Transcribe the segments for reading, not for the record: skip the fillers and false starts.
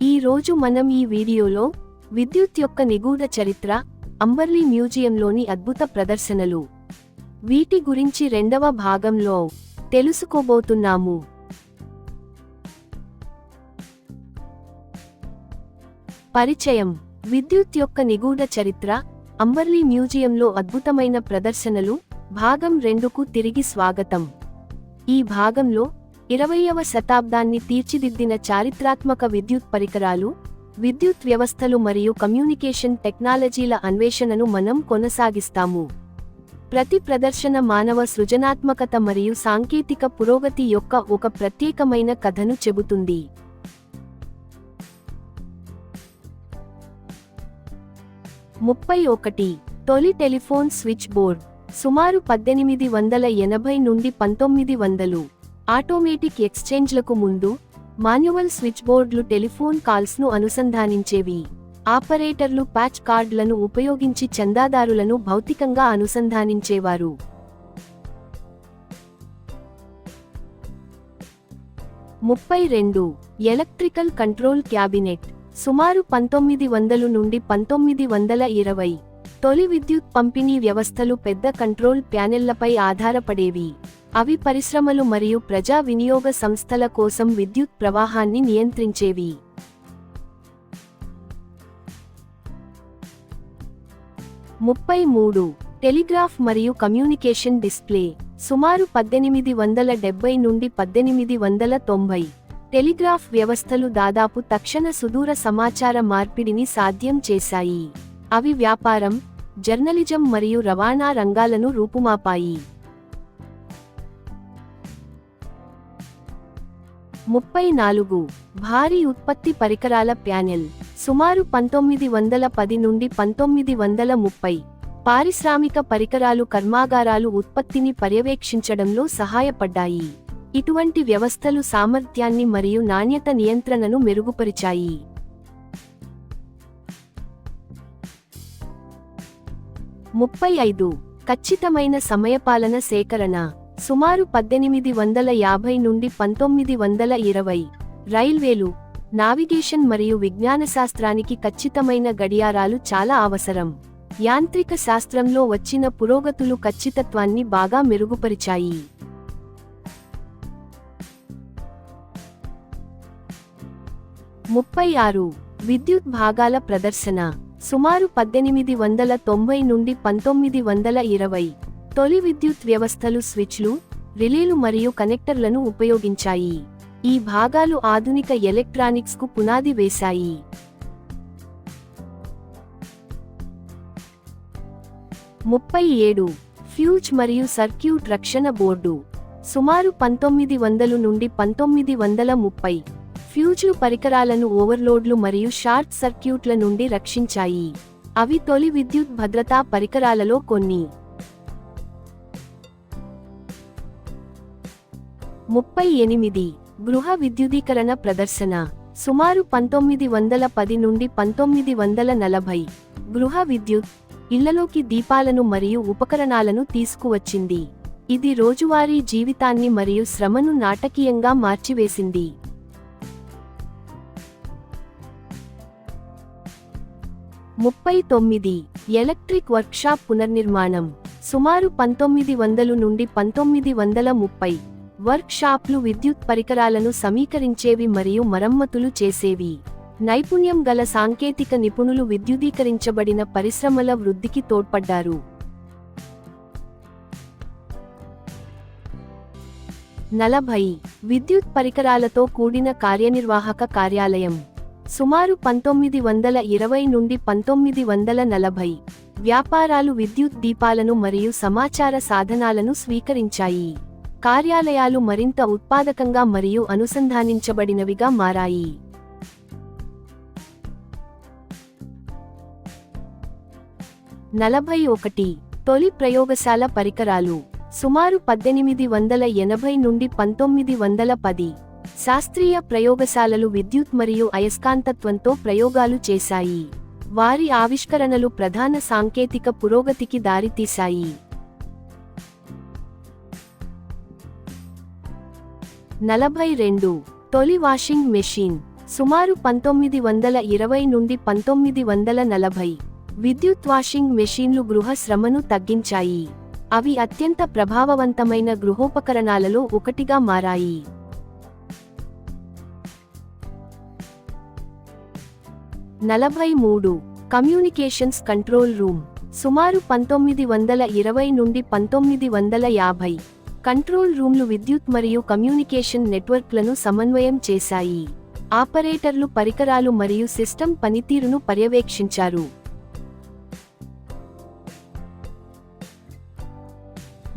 ఈ రోజు మనం ఈ వీడియోలో విద్యుత్ యొక్క నిగూఢ చరిత్ర, అంబర్లీ మ్యూజియంలోని అద్భుత ప్రదర్శనలు, వీటి గురించి రెండవ భాగంలో తెలుసుకోబోతున్నాము. పరిచయం. విద్యుత్ యొక్క నిగూఢ చరిత్ర, అంబర్లీ మ్యూజియంలో అద్భుతమైన ప్రదర్శనలు, భాగం 2కు తిరిగి స్వాగతం. ఈ భాగంలో 20వ శతాబ్దాన్ని తీర్చిదిద్దిన చారిత్రాత్మక విద్యుత్ పరికరాలు, విద్యుత్ వ్యవస్థలు మరియు కమ్యూనికేషన్ టెక్నాలజీల అన్వేషణను మనం కొనసాగిస్తాము. ప్రతి ప్రదర్శన మానవ సృజనాత్మకత మరియు సాంకేతిక పురోగతి యొక్క ఒక ప్రత్యేకమైన కథను చెబుతుంది. ముప్పై తొలి టెలిఫోన్ స్విచ్ బోర్డ్. సుమారు 1880 నుండి 1900. ఆటోమేటిక్ ఎక్స్చేంజ్లకు ముందు, మాన్యువల్ స్విచ్ బోర్డులు టెలిఫోన్ కాల్స్ను అనుసంధానించేవి. ఆపరేటర్లు ప్యాచ్ కార్డులను ఉపయోగించి చందాదారులను భౌతికంగా అనుసంధానించేవారు. Electrical control cabinet. సుమారు 1900 నుండి 1920. తొలి విద్యుత్ పంపిణీ వ్యవస్థలు పెద్ద కంట్రోల్ ప్యానెళ్లపై ఆధారపడేవి. అవి పరిశ్రమలు మరియు ప్రజా వినియోగ సంస్థల కోసం విద్యుత్ ప్రవాహాన్ని నియంత్రించేవి. టెలిగ్రాఫ్ మరియు కమ్యూనికేషన్ డిస్ప్లే. సుమారు 1870 నుండి 1890. టెలిగ్రాఫ్ వ్యవస్థలు దాదాపు తక్షణ సుదూర సమాచార మార్పిడిని సాధ్యం చేశాయి. అవి వ్యాపారం, జర్నలిజం మరియు రవాణా రంగాలను రూపుమాపాయి. 34. భారీ ఉత్పత్తి పరికరాల ప్యానెల్. సుమారు 1910 నుండి 1930. పారిశ్రామిక పరికరాలు కర్మాగారాలు ఉత్పత్తిని పర్యవేక్షించడంలో సహాయపడ్డాయి. ఇటువంటి వ్యవస్థలు సామర్థ్యాన్ని మరియు నాణ్యత నియంత్రణను మెరుగుపరిచాయి. 35. ఖచ్చితమైన సమయపాలన సేకరణ. సుమారు 1850 నుండి 1920. రైల్వేలు, నావిగేషన్ మరియు విజ్ఞానశాస్త్రానికి ఖచ్చితమైన గడియారాలు చాలా అవసరం. యాంత్రిక శాస్త్రంలో వచ్చిన పురోగతులు ఖచ్చితత్వాన్ని బాగా మెరుగుపరిచాయి. 36. విద్యుత్ భాగాల ప్రదర్శన. సుమారు 1890 నుండి 1920. తొలి విద్యుత్ వ్యవస్థలు స్విచ్లు, రిలేలు మరియు కనెక్టర్లను ఉపయోగించాయి. ఈ భాగాలు ఆధునిక ఎలక్ట్రానిక్స్కు పునాది వేశాయి. 37. ఫ్యూజ్ మరియు సర్క్యూట్ రక్షణ బోర్డు. సుమారు 1900 నుండి 1930. ఫ్యూజ్లు పరికరాలను ఓవర్లోడ్లు మరియు షార్ట్ సర్క్యూట్ల నుండి రక్షించాయి. అవి తొలి విద్యుత్ భద్రతా పరికరాలలో కొన్ని. 38. గృహ విద్యుదీకరణ ప్రదర్శన. సుమారు 1910 నుండి 1940. గృహ విద్యుత్ ఇళ్లలోకి దీపాలను మరియు ఉపకరణాలను తీసుకువచ్చింది. ఇది రోజువారీ జీవితాన్ని మరియు శ్రమను నాటకీయంగా మార్చివేసింది. 39. ఎలక్ట్రిక్ వర్క్షాప్ పునర్నిర్మాణం. సుమారు 1900 నుండి 1930. వర్క్ షాప్లు విద్యుత్ పరికరాలను సమీకరించేవి మరియు మరమ్మతులు చేసేవి. నైపుణ్యం గల సాంకేతిక నిపుణులు విద్యుదీకరించబడిన పరిశ్రమల వృద్ధికి తోడ్పడ్డారు. 40. విద్యుత్ పరికరాలతో కూడిన కార్యనిర్వాహక కార్యాలయం. సుమారు 1920 నుండి 1940. వ్యాపారాలు విద్యుత్ దీపాలను మరియు సమాచార సాధనాలను స్వీకరించాయి. కార్యాలయాలు మరింత ఉత్పాదకంగా మరియు అనుసంధానించబడినవిగా మారాయి. 41. తొలి ప్రయోగశాల పరికరాలు. సుమారు 1880 నుండి 1910. శాస్త్రీయ ప్రయోగశాలలు విద్యుత్ మరియు అయస్కాంతత్వంతో ప్రయోగాలు చేశాయి. వారి ఆవిష్కరణలు ప్రధాన సాంకేతిక పురోగతికి దారితీశాయి. 42. తొలి వాషింగ్ మెషీన్. సుమారు 1920 నుండి 1940. విద్యుత్ వాషింగ్ మెషీన్లు గృహ శ్రమను తగ్గించాయి. అవి అత్యంత ప్రభావవంతమైన గృహోపకరణాలలో ఒకటిగా మారాయి. 43. Communications control room. సుమారు 1920 నుండి 1950. కంట్రోల్ రూమ్లు విద్యుత్ మరియు కమ్యూనికేషన్ నెట్వర్క్లను సమన్వయం చేశాయి. ఆపరేటర్లు పరికరాలు మరియు సిస్టమ్ పనితీరును పర్యవేక్షించారు.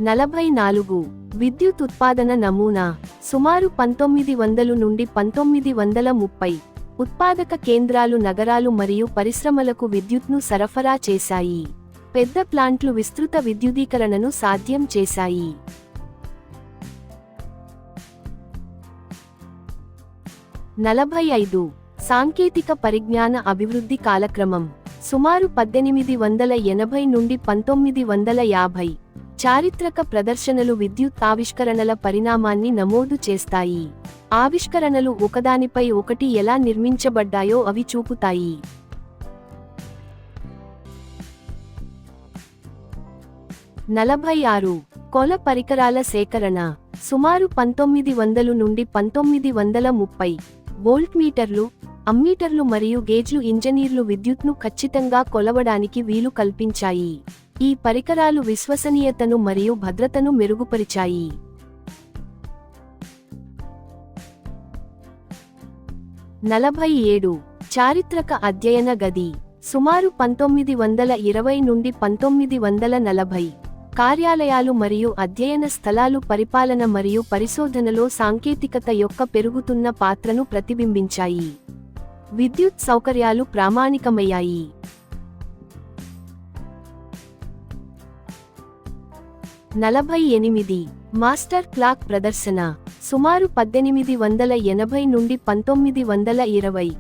44. విద్యుత్ ఉత్పాదన నమూనా. సుమారు 1900 నుండి 1930. ఉత్పాదక కేంద్రాలు నగరాలు మరియు పరిశ్రమలకు విద్యుత్ను సరఫరా చేశాయి. పెద్ద ప్లాంట్లు విస్తృత విద్యుదీకరణను సాధ్యం చేశాయి. 45. సాంకేతిక పరిజ్ఞాన అభివృద్ధి కాలక్రమం. సుమారు 1880 నుండి 1950. చారిత్రక ప్రదర్శనలు విద్యుత్ ఆవిష్కరణల పరిణామాన్ని నమోదు చేస్తాయి. ఆవిష్కరణలు ఒకదానిపై ఒకటి ఎలా నిర్మించబడ్డాయో అవి చూపుతాయి. 46. కొల పరికరాల సేకరణ. సుమారు 1900 నుండి 1930. వోల్ట్మీటర్లు, అమ్మీటర్లు మరియు గేజ్లు ఇంజనీర్లు విద్యుత్ను ఖచ్చితంగా కొలవడానికి వీలు కల్పించాయి. ఈ పరికరాలు విశ్వసనీయతను మరియు భద్రతను మెరుగుపరిచాయి. 47. చారిత్రక అధ్యయన గది. సుమారు 1920 నుండి 1940. కార్యాలయాలు మరియు అధ్యయన స్థలాలు పరిపాలన మరియు పరిశోధనలో సాంకేతికత యొక్క పెరుగుతున్న పాత్రను ప్రతిబింబించాయి. విద్యుత్ సౌకర్యాలు ప్రామాణికమయ్యాయి. 48. మాస్టర్ క్లాక్ ప్రదర్శన. సుమారు 1880 నుండి 1920.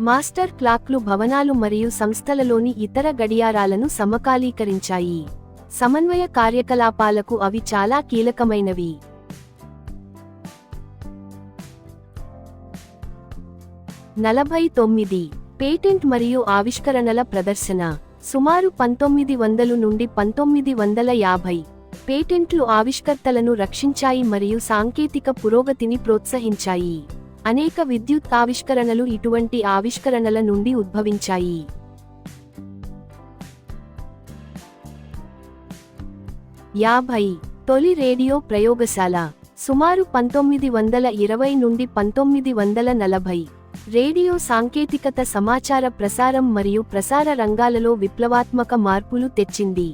మాస్టర్ క్లాక్లు భవనాలు మరియు సంస్థలలోని ఇతర గడియారాలను సమకాలీకరించాయి. సమన్వయ కార్యకలాపాలకు అవి చాలా కీలకమైనవి. 49. పేటెంట్ మరియు ఆవిష్కరణల ప్రదర్శన. సుమారు 1900 నుండి 1950. పేటెంట్లు ఆవిష్కర్తలను రక్షించాయి మరియు సాంకేతిక పురోగతిని ప్రోత్సహించాయి. అనేక విద్యుత్ ఆవిష్కరణలు ఇటువంటి ఆవిష్కరణల నుండి ఉద్భవించాయి. 50. తొలి రేడియో ప్రయోగశాల. సుమారు 1920 నుండి 1940. రేడియో సాంకేతికత సమాచార ప్రసారం మరియు ప్రసార రంగాలలో విప్లవాత్మక మార్పులు తెచ్చింది.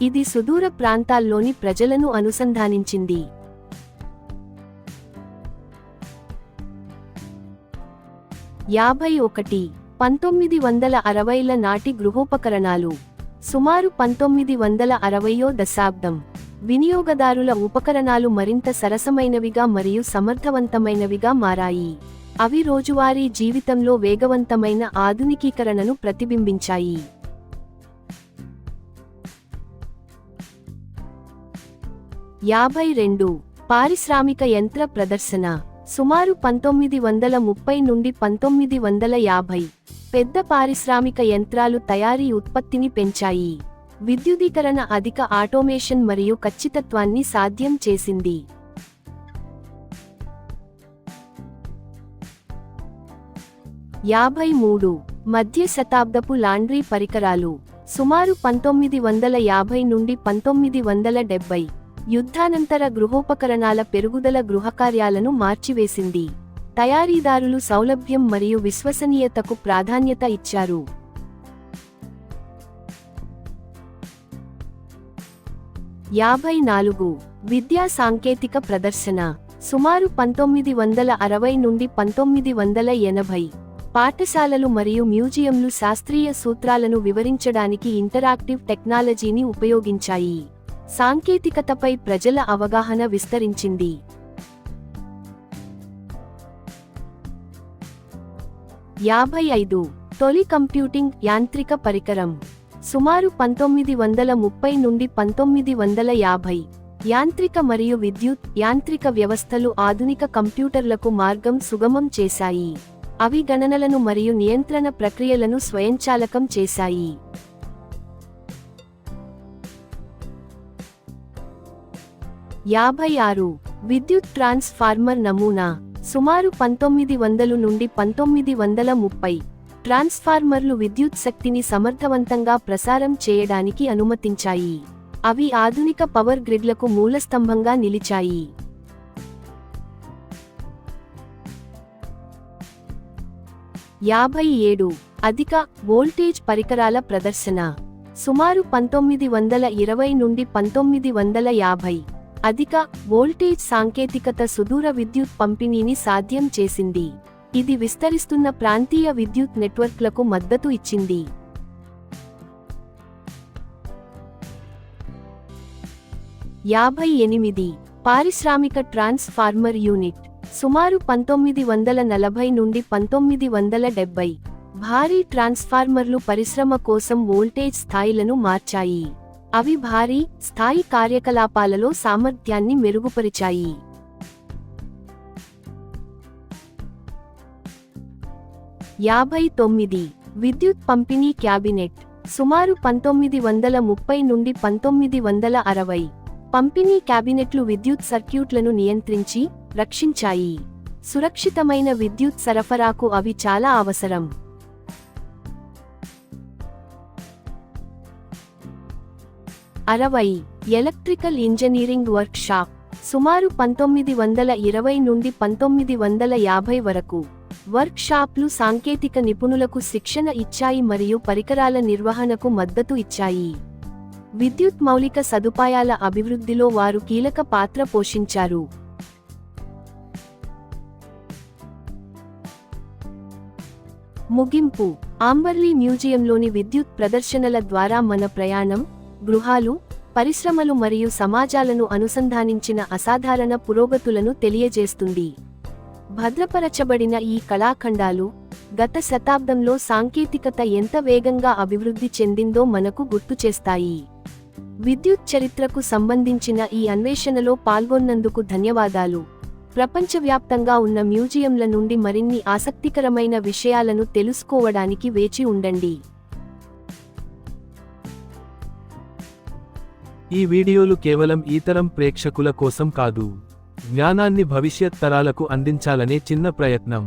ఇది సుదూర ప్రాంతాల్లోని ప్రజలను అనుసంధానించింది. 51. 1960ల నాటి గృహోపకరణాలు. సుమారు 1960వ దశాబ్దం. వినియోగదారుల ఉపకరణాలు మరింత సరసమైనవిగా మరియు సమర్థవంతమైనవిగా మారాయి. అవి రోజువారీ జీవితంలో వేగవంతమైన ఆధునికీకరణను ప్రతిబింబించాయి. 52. పారిశ్రామిక యంత్ర ప్రదర్శన. సుమారు 1930 నుండి 1950. పెద్ద పారిశ్రామిక యంత్రాలు తయారీ ఉత్పత్తిని పెంచాయి. విద్యుదీకరణ అధిక ఆటోమేషన్ మరియు ఖచ్చితత్వాన్ని సాధ్యం చేసింది. 53. మధ్య శతాబ్దపు లాండ్రీ పరికరాలు. సుమారు 1950 నుండి 1970. యుద్ధానంతర గృహోపకరణాల పెరుగుదల గృహకార్యాలను మార్చివేసింది. తయారీదారులు సౌలభ్యం మరియు విశ్వసనీయతకు ప్రాధాన్యత ఇచ్చారు. 54. విద్యా సాంకేతిక ప్రదర్శన. సుమారు 1960 నుండి 1980. పాఠశాలలు మరియు మ్యూజియంలు శాస్త్రీయ సూత్రాలను వివరించడానికి ఇంటరాక్టివ్ టెక్నాలజీని ఉపయోగించాయి. సాంకేతికతపై ప్రజల అవగాహన విస్తరించింది. 55. తొలి కంప్యూటింగ్ యాంత్రిక పరికరం. సుమారు 1930 నుండి 1950. యాంత్రిక మరియు విద్యుత్ యాంత్రిక వ్యవస్థలు ఆధునిక కంప్యూటర్లకు మార్గం సుగమం చేశాయి. అవి గణనలను మరియు నియంత్రణ ప్రక్రియలను స్వయంచాలకం చేశాయి. 56 విద్యుత్ ట్రాన్స్ఫార్మర్ నమూనా. సుమారు 1900 నుండి 1930 ట్రాన్స్ఫార్మర్లు విద్యుత్ శక్తిని సమర్థవంతంగా ప్రసారం చేయడానికి అనుమతించాయి. అవి ఆధునిక పవర్ గ్రిడ్లకు మూలస్తంభంగా నిలిచాయి. 57 అధిక వోల్టేజ్ పరికరాల ప్రదర్శన. సుమారు 1920 నుండి 1950 అధిక వోల్టేజ్ సాంకేతికత సుదూర విద్యుత్ పంపిణీని సాధ్యం చేసింది. ఇది విస్తరిస్తున్న ప్రాంతీయ విద్యుత్ నెట్వర్క్లకు మద్దతు ఇచ్చింది. 58 పారిశ్రామిక ట్రాన్స్ఫార్మర్ యూనిట్. సుమారు 1940 నుండి 1970 భారీ ట్రాన్స్ఫార్మర్లు పరిశ్రమ కోసం వోల్టేజ్ స్థాయిలను మార్చాయి. అవి భారీ స్థాయి కార్యకలాపాలలో సామర్థ్యాన్ని మెరుగుపరిచాయి. 59 విద్యుత్ పంపిణీ క్యాబినెట్. సుమారు 1930 నుండి 1960 పంపిణీ క్యాబినెట్లు విద్యుత్ సర్క్యూట్లను నియంత్రించి రక్షించాయి. సురక్షితమైన విద్యుత్ సరఫరాకు అవి చాలా అవసరం. 60 ఎలక్ట్రికల్ ఇంజనీరింగ్ వర్క్ షాప్. సుమారు 1920 నుండి 1950 వరకు వర్క్ షాప్లు సాంకేతిక నిపుణులకు శిక్షణ ఇచ్చాయి మరియు పరికరాల నిర్వహణకు మద్దతు ఇచ్చాయి. విద్యుత్ మౌలిక సదుపాయాల అభివృద్ధిలో వారు కీలక పాత్ర పోషించారు. ముగింపు. ఆంబర్లీ మ్యూజియంలోని విద్యుత్ ప్రదర్శనల ద్వారా మన ప్రయాణం, గృహాలు, పరిశ్రమలు మరియు సమాజాలను అనుసంధానించిన అసాధారణ పురోగతులను తెలియజేస్తుంది. భద్రపరచబడిన ఈ కళాఖండాలు గత శతాబ్దంలో సాంకేతికత ఎంత వేగంగా అభివృద్ధి చెందిందో మనకు గుర్తుచేస్తాయి. విద్యుత్ చరిత్రకు సంబంధించిన ఈ అన్వేషణలో పాల్గొన్నందుకు ధన్యవాదాలు. ప్రపంచవ్యాప్తంగా ఉన్న మ్యూజియంల నుండి మరిన్ని ఆసక్తికరమైన విషయాలను తెలుసుకోవడానికి వేచి ఉండండి. ఈ వీడియోలు కేవలం ఈతరం ప్రేక్షకుల కోసం కాదు, జ్ఞానాన్ని భవిష్యత్ తరాలకు అందించాలనే చిన్న ప్రయత్నం.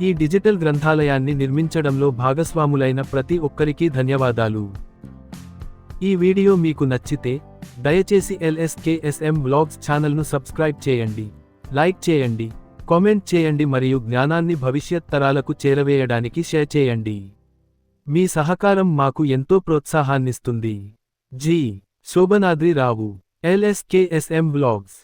ఈ డిజిటల్ గ్రంథాలయాన్ని నిర్మించడంలో భాగస్వాములైన ప్రతి ఒక్కరికీ ధన్యవాదాలు. ఈ వీడియో మీకు నచ్చితే దయచేసి LSKSM వ్లాగ్స్ ఛానల్ను సబ్స్క్రైబ్ చేయండి, లైక్ చేయండి, కామెంట్ చేయండి మరియు జ్ఞానాన్ని భవిష్యత్ తరాలకు చేరవేయడానికి షేర్ చేయండి. మీ సహకారం మాకు ఎంతో ప్రోత్సాహాన్నిస్తుంది. జి. శోభనాద్రి రావు, LSKSM వ్లాగ్స్.